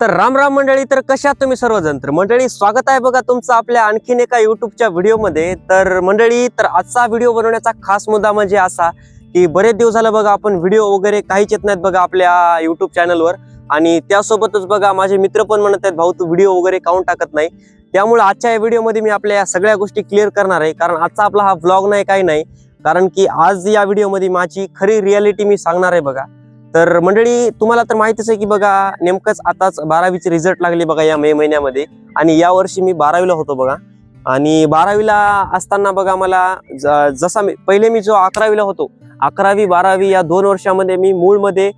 तर राम राम मंडळी, तर कशा तुम्ही सर्वजण. तर मंडळी, स्वागत आहे बघा तुमचं आपल्या आणखीन एका युट्यूबच्या व्हिडिओमध्ये. तर मंडळी, तर आजचा व्हिडिओ बनवण्याचा खास मुद्दा म्हणजे असा की बरेच दिवस झालं बघा आपण व्हिडिओ वगैरे काहीच येत नाहीत बघा आपल्या युट्यूब चॅनलवर. आणि त्यासोबतच बघा माझे मित्र पण म्हणत आहेत, भाऊ तू व्हिडिओ वगैरे काऊन टाकत नाही. त्यामुळे आजच्या या व्हिडिओमध्ये मी आपल्या या सगळ्या गोष्टी क्लिअर करणार आहे. कारण आजचा आपला हा व्लॉग नाही, काही नाही, कारण की आज या व्हिडिओमध्ये माझी खरी रियालिटी मी सांगणार आहे बघा. तर मंडळी, तुम्हाला तर माहितीच आहे की बघा नेमकंच आताच 12वीचे रिझल्ट लागले बघा या मे महिन्यामध्ये. आणि या वर्षी मी 12वीला होतो बघा. आणि 12वीला असताना बघा मला जसा मी जो 11वीला होतो, 11वी 12वी या 2 वर्षामध्ये मी मूळमध्ये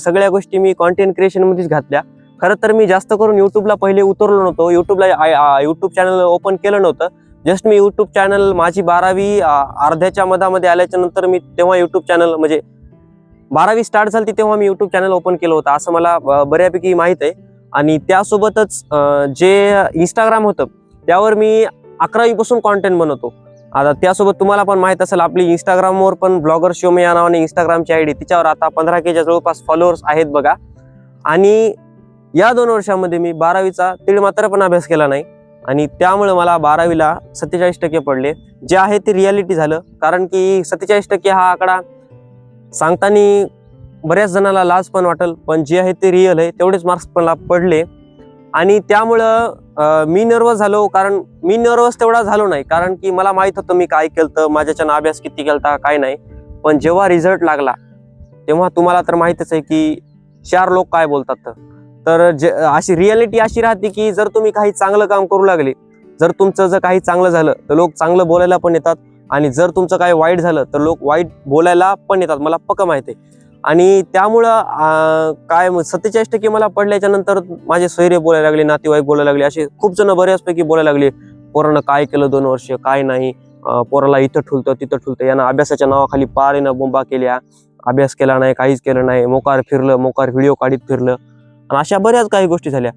सगळ्या गोष्टी मी कॉन्टेंट क्रिएशन मध्येच घातल्या. खरं तर मी जास्त करून युट्यूबला पहिले उतरलो नव्हतो, युट्यूब चॅनल ओपन केलं नव्हतं. जस्ट मी युट्यूब चॅनल माझी 12वी अर्ध्याच्या मधामध्ये आल्याच्या नंतर मी तेव्हा युट्यूब चॅनल म्हणजे 12वी स्टार्ट झाली तेव्हा मी युट्यूब चॅनल ओपन केलं होतं, असं मला बऱ्यापैकी माहित आहे. आणि त्यासोबतच जे इंस्टाग्राम होतं त्यावर मी 11वी पासून कॉन्टेंट बनवतो. आता त्यासोबत तुम्हाला पण माहित असेल, आपली इंस्टाग्रामवर पण ब्लॉगर शोमे या नावाने इंस्टाग्रामची आयडी, तिच्यावर आता 15K जवळपास फॉलोअर्स आहेत बघा. आणि या 2 वर्षामध्ये मी 12वीचा तीळ मात्र पण अभ्यास केला नाही. आणि त्यामुळे मला 12वीला 47% पडले, जे आहे ते रियालिटी झालं. कारण की 47% हा आकडा सांगताना बऱ्याच जणांना लाज पण वाटेल, पण जे आहे ते रिअल आहे. तेवढेच मार्क्स पण पडले. आणि त्यामुळं मी नर्वस झालो. कारण मी नर्वस तेवढा झालो नाही, कारण की मला माहित होतं मी काय केलं, माझ्याच्यानं अभ्यास किती केलता काय नाही. पण जेव्हा रिझल्ट लागला तेव्हा तुम्हाला तर माहितच आहे की 4 लोक काय बोलतात. तर अशी रियालिटी अशी राहते की जर तुम्ही काही चांगलं काम करू लागले, जर तुमचं जर काही चांगलं झालं तर लोक चांगलं बोलायला पण येतात. आणि जर तुमचं काही वाईट झालं तर लोक वाईट बोलायला पण येतात, मला पक्क माहिती आहे. आणि त्यामुळं काय 47% मला पडल्याच्या नंतर माझे सोयरे बोलायला लागले, नातेवाईक बोलायला लागले, असे खूप जण बऱ्याचपैकी बोलायला लागले, पोरानं काय केलं 2 वर्ष, काय नाही, पोराला इथं ठुलतं तिथं ठुलतं, यानं अभ्यासाच्या नावाखाली पारेनं बोंबा केल्या, अभ्यास केला नाही, काहीच केलं नाही, मोकार व्हिडिओ काढीत फिरलं. आणि अशा बऱ्याच काही गोष्टी झाल्या.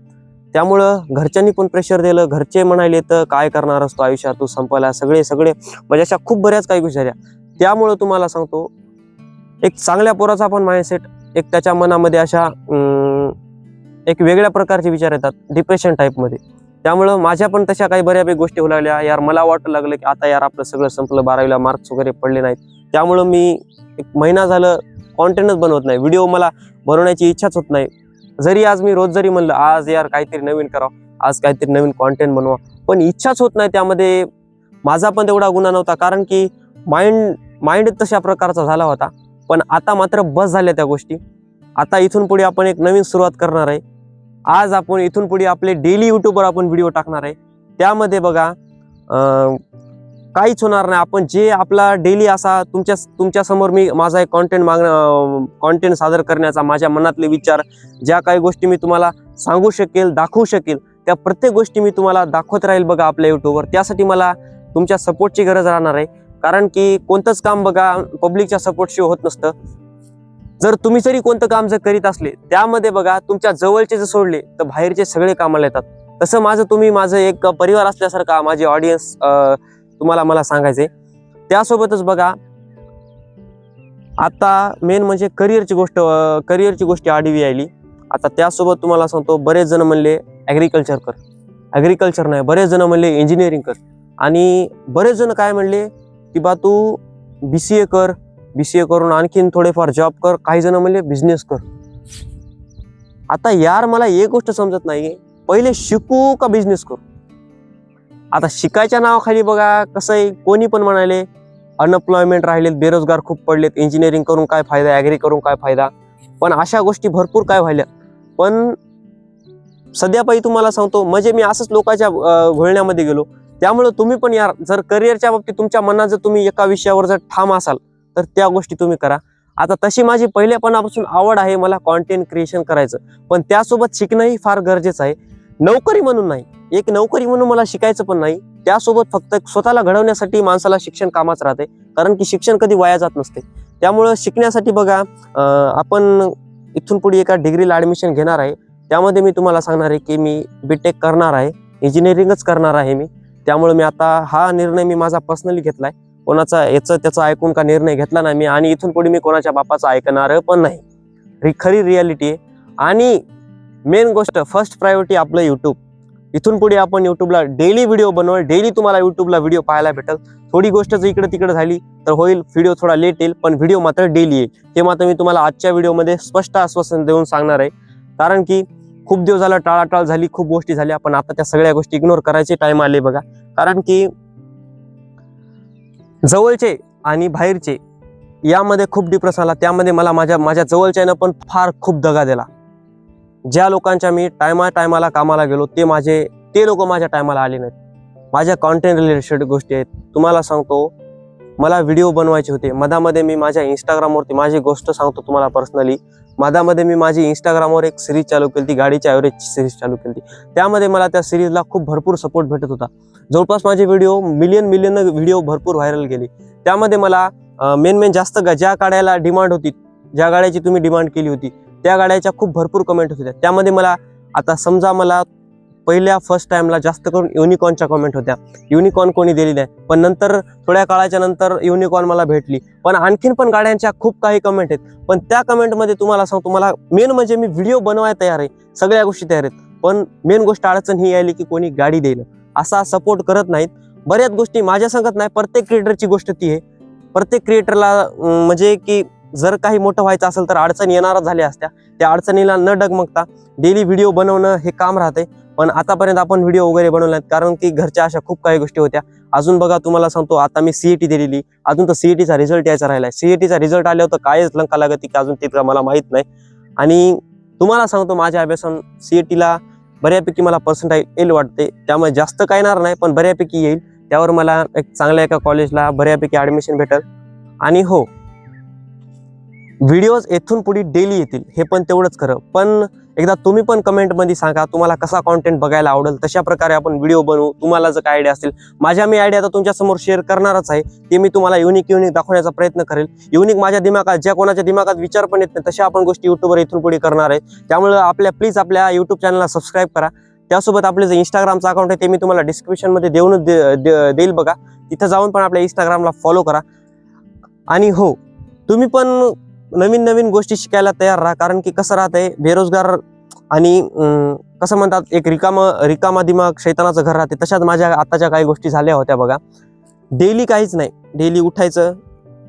त्यामुळं घरच्यांनी पण प्रेशर दिलं. घरचे म्हणाले तर काय करणार असतो आयुष्यात, तू संपायला सगळे म्हणजे अशा खूप बऱ्याच काही गोष्टी झाल्या. त्यामुळं तुम्हाला सांगतो, एक चांगल्या पोराचा पण माइंडसेट, एक त्याच्या मनामध्ये अशा एक वेगळ्या प्रकारचे विचार येतात, डिप्रेशन टाईपमध्ये. त्यामुळं माझ्या पण तशा काही बऱ्यापैकी गोष्टी होऊ लागल्या. यार मला वाटू लागलं की आता यार आपलं सगळं संपलं, 12वीला मार्क्स वगैरे पडले नाहीत. त्यामुळं मी 1 महिना झालं कॉन्टेंटच बनवत नाही, व्हिडिओ मला बनवण्याची इच्छाच होत नाही. जरी आज मी रोज जरी म्हणलं आज यार काहीतरी नवीन करावं, आज काहीतरी नवीन कॉन्टेंट बनवा, पण इच्छाच होत नाही. त्यामध्ये माझा पण तेवढा गुन्हा नव्हता, कारण की माइंड तशा प्रकारचा झाला होता. पण आता मात्र बस झाल्या त्या गोष्टी. आता इथून पुढे आपण एक नवीन सुरुवात करणार आहे. आज आपण इथून पुढे आपले डेली युट्यूबवर आपण व्हिडिओ टाकणार आहे. त्यामध्ये बघा काहीच होणार नाही. आपण जे आपला डेली असा तुमच्या समोर मी माझा एक कॉन्टेंट सादर करण्याचा, माझ्या मनातले विचार, ज्या काही गोष्टी मी तुम्हाला सांगू शकेल, दाखवू शकेल, त्या प्रत्येक गोष्टी मी तुम्हाला दाखवत राहील बघा आपल्या युट्यूबवर. त्यासाठी मला तुमच्या सपोर्टची गरज राहणार आहे. कारण की कोणतंच काम बघा पब्लिकच्या सपोर्टशिवाय होत नसतं. जर तुम्ही जरी कोणतं काम जर करीत असले, त्यामध्ये बघा तुमच्या जवळचे जर सोडले तर बाहेरचे सगळे कामाला येतात. तसं माझं एक परिवार असल्यासारखा माझे ऑडियन्स तुम्हाला मला सांगायचे. त्यासोबतच बघा आता मेन म्हणजे करिअरची गोष्ट आडवी आली. आता त्यासोबत तुम्हाला सांगतो, बरेच जण म्हणले ॲग्रिकल्चर कर, ॲग्रिकल्चर नाही, बरेच जण म्हणले इंजिनिअरिंग कर. आणि बरेच जण काय म्हणले की बा तू BCA कर, BCA करून आणखीन थोडेफार जॉब कर, काही जण म्हणले बिझनेस कर. आता यार मला एक गोष्ट समजत नाही, पहिले शिकू का बिझनेस करू? आता शिकायच्या नावाखाली बघा कसं आहे, कोणी पण म्हणाले अनएम्प्लॉयमेंट राहिलेत, बेरोजगार खूप पडलेत, इंजिनिअरिंग करून काय फायदा, ॲग्री करून काय फायदा. पण अशा गोष्टी भरपूर काय व्हायल्या. पण सध्या पायी तुम्हाला सांगतो, म्हणजे मी असंच लोकांच्या घोळण्यामध्ये गेलो. त्यामुळे तुम्ही पण यार जर करिअरच्या बाबतीत तुमच्या मनात जर तुम्ही एका विषयावर जर ठाम असाल तर त्या गोष्टी तुम्ही करा. आता तशी माझी पहिल्यापणापासून आवड आहे, मला कॉन्टेंट क्रिएशन करायचं, पण त्यासोबत शिकणंही फार गरजेचं आहे. नोकरी म्हणून नाही, एक नोकरी म्हणून मला शिकायचं पण नाही. त्यासोबत फक्त स्वतःला घडवण्यासाठी माणसाला शिक्षण कामाच राहते, कारण की शिक्षण कधी वाया जात नसते. त्यामुळं शिकण्यासाठी बघा आपण इथून पुढे एका डिग्रीला ॲडमिशन घेणार आहे. त्यामध्ये मी तुम्हाला सांगणार आहे की मी BTech करणार आहे, इंजिनिअरिंगच करणार आहे मी. त्यामुळे मी आता हा निर्णय मी माझा पर्सनली घेतलाय, कोणाचा त्याचा ऐकून का निर्णय घेतला नाही मी. आणि इथून पुढे मी कोणाच्या बापाचा ऐकणार पण नाही. खरी रियालिटी आहे. आणि मेन गोष्ट फर्स्ट प्रायोरिटी आपलं यूट्यूब. इथून पुढे आपण यूट्यूबला डेली व्हिडिओ बनवू, डेली तुम्हाला यूट्यूबला व्हिडिओ पाहायला भेटेल. थोडी गोष्ट जर इकडे तिकडे झाली तर होईल, व्हिडिओ थोडा लेट येईल, पण व्हिडिओ मात्र डेली येईल. हे मात्र मी तुम्हाला आजच्या व्हिडिओमध्ये स्पष्ट आश्वासन देऊन सांगणार आहे. कारण की खूप दिवस झाला टाळाटाळ झाली, खूप गोष्टी झाल्या, पण आता त्या सगळ्या गोष्टी इग्नोर करायचे टाइम आले बघा. कारण की जवळचे आणि बाहेरचे यामध्ये खूप डिफरन्स आला. त्यामध्ये मला माझ्या जवळच्यानं पण फार खूप दगा दिला. ज्या लोकांच्या मी टायमाला कामाला गेलो ते लोक माझ्या टायमाला आले नाहीत. माझ्या कॉन्टेंट रिलेटेड गोष्टी आहेत. तुम्हाला सांगतो, मला व्हिडिओ बनवायचे होते. मधामध्ये मी माझ्या इंस्टाग्रामवरती माझी गोष्ट सांगतो तुम्हाला पर्सनली. मधामध्ये मी माझी इंस्टाग्रामवर एक सिरीज चालू केली, ती गाडीच्या ॲव्हरेजची सिरीज चालू केली. त्यामध्ये मला त्या सिरीजला खूप भरपूर सपोर्ट भेटत होता. जवळपास माझे व्हिडिओ मिलियन व्हिडिओ भरपूर व्हायरल गेले. त्यामध्ये मला मेन जास्त ज्या गाड्याला डिमांड होती, ज्या गाड्याची तुम्ही डिमांड केली होती, त्या गाड्याच्या खूप भरपूर कमेंट होत्या. त्यामध्ये मला आता समजा मला पहिल्या फर्स्ट टाइमला जास्त करून युनिकॉर्नच्या कमेंट होत्या. युनिकॉर्न कोणी दिली नाही, पण नंतर थोड्या काळाच्या नंतर युनिकॉर्न मला भेटली. पण आणखीन पण गाड्यांच्या खूप काही कमेंट आहेत. पण त्या कमेंटमध्ये तुम्हाला सांगतो, मला मेन म्हणजे मी व्हिडिओ बनवायला तयार आहे, सगळ्या गोष्टी तयार आहेत, पण मेन गोष्ट अडचण ही आली की कोणी गाडी देणं, असा सपोर्ट करत नाहीत. बऱ्याच गोष्टी माझ्या सांगत नाही, प्रत्येक क्रिएटरची गोष्ट ती आहे. प्रत्येक क्रिएटरला म्हणजे की जर काही मोठं व्हायचं असेल तर अडचणी येणारच झाल्या असत्या. त्या अडचणीला न डगमगता डेली व्हिडिओ बनवणं हे काम राहते. पण आतापर्यंत आपण व्हिडिओ वगैरे बनवले नाहीत, कारण की घरच्या अशा खूप काही गोष्टी होत्या. अजून बघा, तुम्हाला सांगतो, आता मी सीईटी दिलेली, अजून तर सीईटीचा रिझल्ट यायचा राहिलाय. सीईटीचा रिझल्ट आल्यावर तर कायच लंका लागत की अजून तितका मला माहित नाही. आणि तुम्हाला सांगतो, माझ्या अभ्यासन सीईटीला बऱ्यापैकी मला पर्सेंटाईल येईल वाटते. त्यामुळे जास्त काय येणार नाही, पण बऱ्यापैकी येईल. त्यावर मला एक चांगल्या एका कॉलेजला बऱ्यापैकी ऍडमिशन भेटेल. आणि हो, व्हिडिओज इथून पुढे डेली येतील, हे पण तेवढंच खरं. पण एकदा तुम्ही पण कमेंटमध्ये सांगा तुम्हाला कसा कॉन्टेंट बघायला आवडेल, तशा प्रकारे आपण व्हिडिओ बनवू. तुम्हाला जर काय आयडिया असतील, मी आयडिया तर तुमच्या समोर शेअर करणारच आहे. ते मी तुम्हाला युनिक दाखवण्याचा प्रयत्न करेल. युनिक माझ्या दिमागात, ज्या कोणाच्या दिमागात विचार पण येत नाही, तशा आपण गोष्टी युट्यूबवर इथून पुढे करणार आहे. त्यामुळे प्लीज आपल्या युट्यूब चॅनलला सबस्क्राईब करा. त्यासोबत आपले जे इंस्टाग्रामचं अकाउंट आहे ते मी तुम्हाला डिस्क्रिप्शनमध्ये देईल बघा. तिथं जाऊन पण आपल्या इंस्टाग्रामला फॉलो करा. आणि हो, तुम्ही पण नवीन गोष्टी शिकायला तयार राहा. कारण की कसं राहतंय, बेरोजगार आणि कसं म्हणतात, एक रिकामा दिमाग शैतानाचं घर राहते. तशाच माझ्या आताच्या काही गोष्टी झाल्या होत्या बघा. डेली काहीच नाही, डेली उठायचं,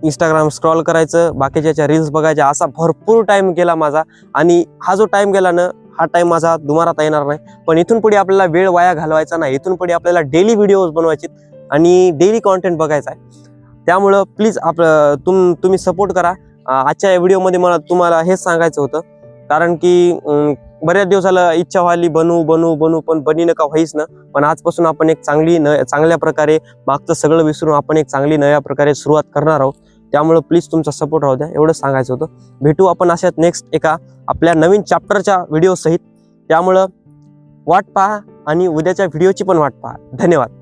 इंस्टाग्राम स्क्रॉल करायचं, बाकीच्या रील्स बघायच्या, असा भरपूर टाइम गेला माझा. आणि हा जो टाइम गेला ना, हा टाइम माझा दुमारात येणार नाही. पण इथून पुढे आपल्याला वेळ वाया घालवायचा नाही. इथून पुढे आपल्याला डेली व्हिडिओज बनवायचे आणि डेली कॉन्टेंट बघायचा आहे. त्यामुळं प्लीज तुम्ही सपोर्ट करा. आजच्या या व्हिडिओमध्ये मला तुम्हाला हेच सांगायचं होतं. कारण की बऱ्याच दिवसाला इच्छा व्हायली बनवू, पण बनी नका व्हायच ना. पण आजपासून आपण एक चांगल्या प्रकारे मागचं सगळं विसरून आपण एक चांगली नव्या प्रकारे सुरुवात करणार आहोत. त्यामुळे प्लीज तुमचा सपोर्ट राहू द्या, एवढं सांगायचं होतं. भेटू आपण अशात नेक्स्ट एका आपल्या नवीन चॅप्टरच्या व्हिडिओ सहित. त्यामुळं वाट पहा आणि उद्याच्या व्हिडिओची पण वाट पहा. धन्यवाद.